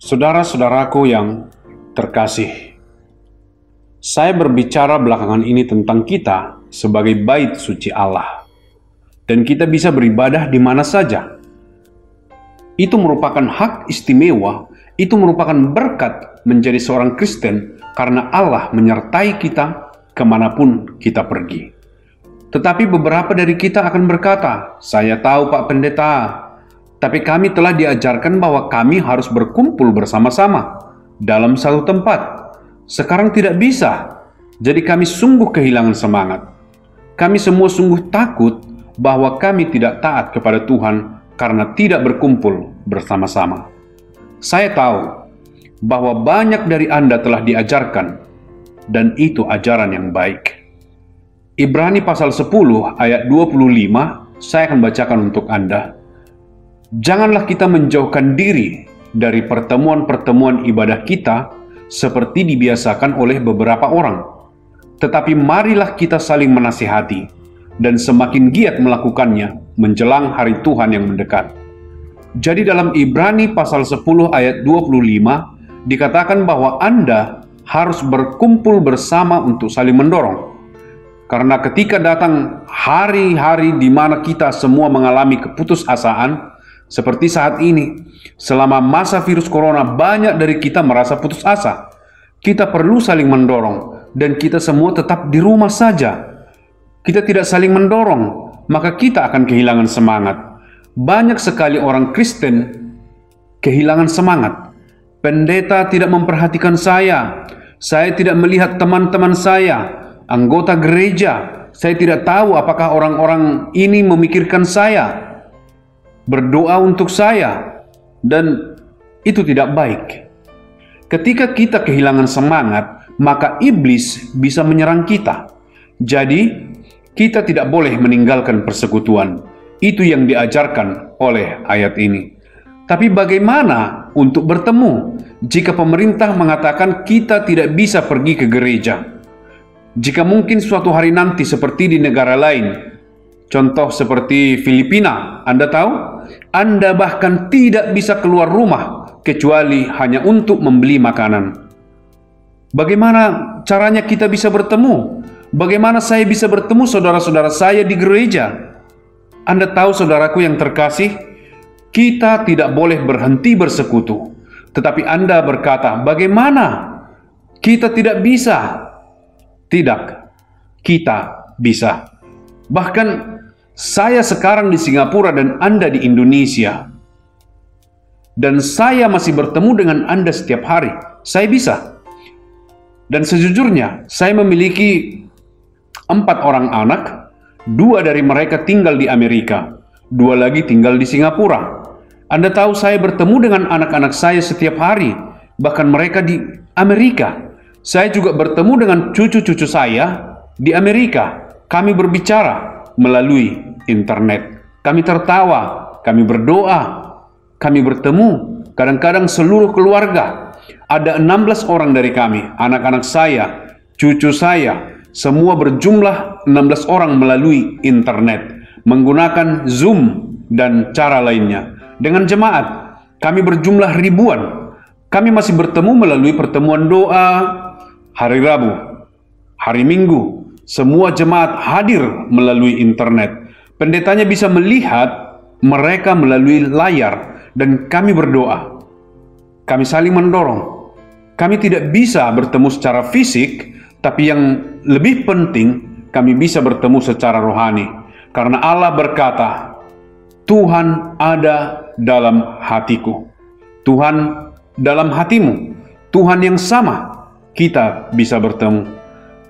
Saudara-saudaraku yang terkasih, saya berbicara belakangan ini tentang kita sebagai bait suci Allah, dan kita bisa beribadah di mana saja. Itu merupakan hak istimewa, itu merupakan berkat menjadi seorang Kristen karena Allah menyertai kita kemanapun kita pergi. Tetapi beberapa dari kita akan berkata, "Saya tahu Pak Pendeta, tapi kami telah diajarkan bahwa kami harus berkumpul bersama-sama dalam satu tempat. Sekarang tidak bisa, jadi kami sungguh kehilangan semangat. Kami semua sungguh takut bahwa kami tidak taat kepada Tuhan karena tidak berkumpul bersama-sama." Saya tahu bahwa banyak dari Anda telah diajarkan, dan itu ajaran yang baik. Ibrani pasal 10 ayat 25, saya akan bacakan untuk Anda. Janganlah kita menjauhkan diri dari pertemuan-pertemuan ibadah kita seperti dibiasakan oleh beberapa orang. Tetapi marilah kita saling menasihati dan semakin giat melakukannya menjelang hari Tuhan yang mendekat. Jadi dalam Ibrani pasal 10 ayat 25 dikatakan bahwa Anda harus berkumpul bersama untuk saling mendorong. Karena ketika datang hari-hari di mana kita semua mengalami keputusasaan, seperti saat ini, selama masa virus corona banyak dari kita merasa putus asa. Kita perlu saling mendorong, dan kita semua tetap di rumah saja. Kita tidak saling mendorong, maka kita akan kehilangan semangat. Banyak sekali orang Kristen kehilangan semangat. Pendeta tidak memperhatikan saya tidak melihat teman-teman saya, anggota gereja, saya tidak tahu apakah orang-orang ini memikirkan saya, berdoa untuk saya, dan itu tidak baik. Ketika kita kehilangan semangat, maka iblis bisa menyerang kita. Jadi, kita tidak boleh meninggalkan persekutuan. Itu yang diajarkan oleh ayat ini. Tapi bagaimana untuk bertemu jika pemerintah mengatakan kita tidak bisa pergi ke gereja? Jika mungkin suatu hari nanti seperti di negara lain, contoh seperti Filipina, Anda tahu? Anda bahkan tidak bisa keluar rumah kecuali hanya untuk membeli makanan. Bagaimana caranya kita bisa bertemu? Bagaimana saya bisa bertemu saudara-saudara saya di gereja? Anda tahu, saudaraku yang terkasih, kita tidak boleh berhenti bersekutu. Tetapi Anda berkata, bagaimana? Kita tidak bisa. Tidak, kita bisa. Bahkan saya sekarang di Singapura dan Anda di Indonesia, dan saya masih bertemu dengan Anda setiap hari. Saya bisa. Dan sejujurnya, saya memiliki 4 orang anak, 2 dari mereka tinggal di Amerika, 2 lagi tinggal di Singapura. Anda tahu, saya bertemu dengan anak-anak saya setiap hari, bahkan mereka di Amerika. Saya juga bertemu dengan cucu-cucu saya di Amerika. Kami berbicara melalui internet. Kami tertawa, kami berdoa, kami bertemu. Kadang-kadang seluruh keluarga. Ada 16 orang dari kami, anak-anak saya, cucu saya, semua berjumlah 16 orang melalui internet, menggunakan Zoom dan cara lainnya. Dengan jemaat, kami berjumlah ribuan. Kami masih bertemu melalui pertemuan doa, hari Rabu, hari Minggu, semua jemaat hadir melalui internet. Pendetanya bisa melihat mereka melalui layar, dan kami berdoa. Kami saling mendorong. Kami tidak bisa bertemu secara fisik, tapi yang lebih penting, kami bisa bertemu secara rohani. Karena Allah berkata, Tuhan ada dalam hatiku. Tuhan dalam hatimu. Tuhan yang sama. Kita bisa bertemu.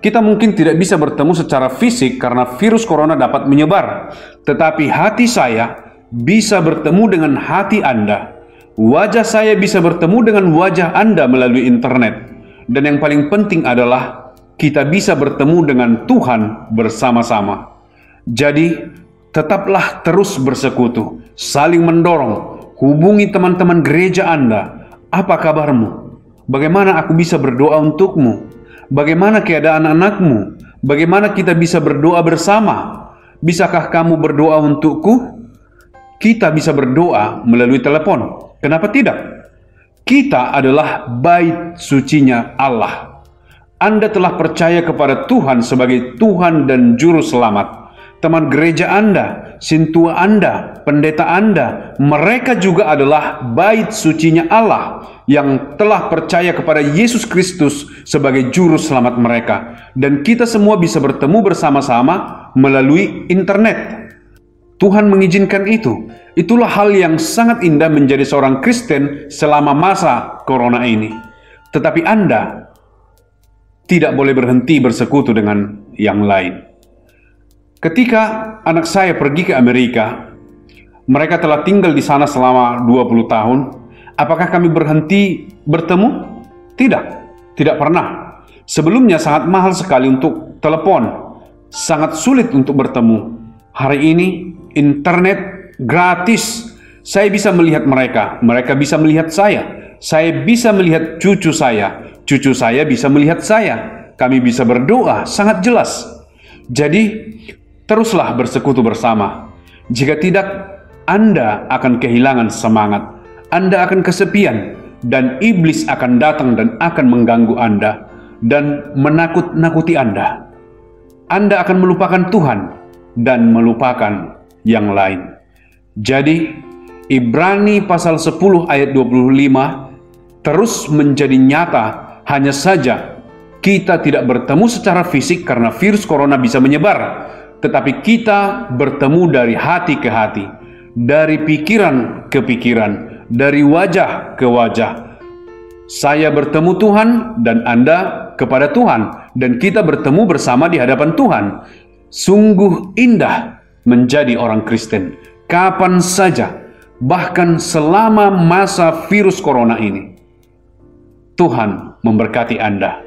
Kita mungkin tidak bisa bertemu secara fisik karena virus corona dapat menyebar. Tetapi hati saya bisa bertemu dengan hati Anda. Wajah saya bisa bertemu dengan wajah Anda melalui internet. Dan yang paling penting adalah kita bisa bertemu dengan Tuhan bersama-sama. Jadi, tetaplah terus bersekutu, saling mendorong. Hubungi teman-teman gereja Anda. Apa kabarmu? Bagaimana aku bisa berdoa untukmu? Bagaimana keadaan anakmu? Bagaimana kita bisa berdoa bersama? Bisakah kamu berdoa untukku? Kita bisa berdoa melalui telepon. Kenapa tidak? Kita adalah bait sucinya Allah. Anda telah percaya kepada Tuhan sebagai Tuhan dan Juru Selamat. Teman gereja Anda, sintua Anda, pendeta Anda, mereka juga adalah bait sucinya Allah yang telah percaya kepada Yesus Kristus sebagai Juru Selamat mereka. Dan kita semua bisa bertemu bersama-sama melalui internet. Tuhan mengizinkan itu. Itulah hal yang sangat indah menjadi seorang Kristen selama masa corona ini. Tetapi Anda tidak boleh berhenti bersekutu dengan yang lain. Ketika anak saya pergi ke Amerika, mereka telah tinggal di sana selama 20 tahun. Apakah kami berhenti bertemu? Tidak, tidak pernah. Sebelumnya sangat mahal sekali untuk telepon, sangat sulit untuk bertemu. Hari ini internet gratis. Saya bisa melihat mereka, mereka bisa melihat saya bisa melihat cucu saya bisa melihat saya. Kami bisa berdoa sangat jelas. Jadi, teruslah bersekutu bersama. Jika tidak, Anda akan kehilangan semangat. Anda akan kesepian, dan iblis akan datang dan akan mengganggu Anda dan menakut-nakuti Anda. Anda akan melupakan Tuhan dan melupakan yang lain. Jadi, Ibrani pasal 10 ayat 25 terus menjadi nyata. Hanya saja kita tidak bertemu secara fisik karena virus corona bisa menyebar, tetapi kita bertemu dari hati ke hati, dari pikiran ke pikiran, dari wajah ke wajah. Saya bertemu Tuhan dan Anda kepada Tuhan, dan kita bertemu bersama di hadapan Tuhan. Sungguh indah menjadi orang Kristen, kapan saja, bahkan selama masa virus corona ini. Tuhan memberkati Anda.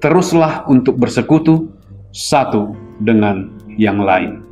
Teruslah untuk bersekutu satu dengan yang lain.